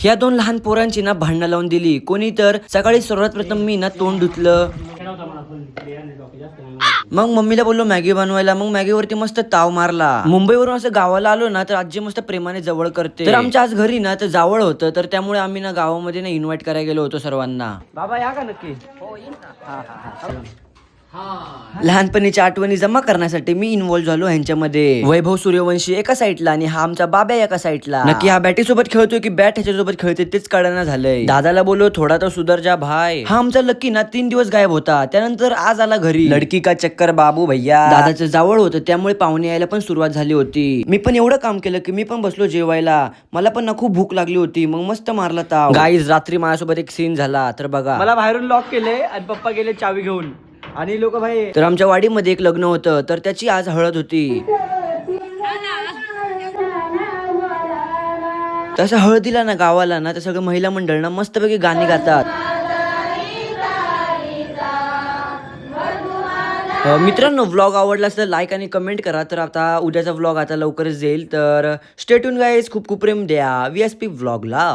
ह्या दोन लहान पोरांची ना भांडणं लावून दिली. कोणी तर सकाळी सर्वात प्रथम मी ना तोंड धुतलं, मग मम्मीला बोललो मॅगी बनवायला. मग मॅगीवरती मस्त ताव मारला. मुंबईवरून असं गावाला आलो ना तर आजी मस्त प्रेमाने जवळ करते. तर आमच्या आज घरी ना तर जावळ होतं, तर त्यामुळे आम्ही ना गावामध्ये ना इन्व्हाइट करायला गेलो होतो सर्वांना. बाबा या का नक्की? लहानपणीच्या आठवणी जमा करण्यासाठी मी इन्व्हॉल्व झालो ह्यांच्यामध्ये. वैभव सूर्यवंशी एका साईडला आणि हा आमचा बाब्या एका साईडला. नक्की हा बॅटी सोबत खेळतोय की बॅट ह्याच्यासोबत खेळतोय तेच कळना झालंय. दादाला बोललो थोडा तर सुधर जा भाई. हा आमचा लक्की ना 3 दिवस गायब होता. त्यानंतर आज आला घरी. लडकी का चक्कर बाबू भैया. दादाचं जावळ होतं त्यामुळे पाहुणे यायला पण सुरुवात झाली होती. मी पण एवढं काम केलं की मी पण बसलो जेवायला. मला पण ना खूप भूक लागली होती. मग मस्त मारला ताव. गाईज रात्री माझ्यासोबत एक सीन झाला तर बघा. मला बाहेरून लॉक केले आणि पप्पा गेले चावी घेऊन आणि लोक भाई. तर आमच्या वाडीमध्ये एक लग्न होतं तर त्याची आज हळद होती. तसं हळदीला ना गावाला ना तर सगळं महिला मंडळ ना मस्तपैकी गाणी गातात. मित्रांनो व्लॉग आवडला असेल तर लाईक आणि कमेंट करा. तर आता उद्याचा व्लॉग आता लवकरच येईल. तर स्टे ट्यून गाईज. खूप खूप प्रेम द्या VSP व्लॉगला.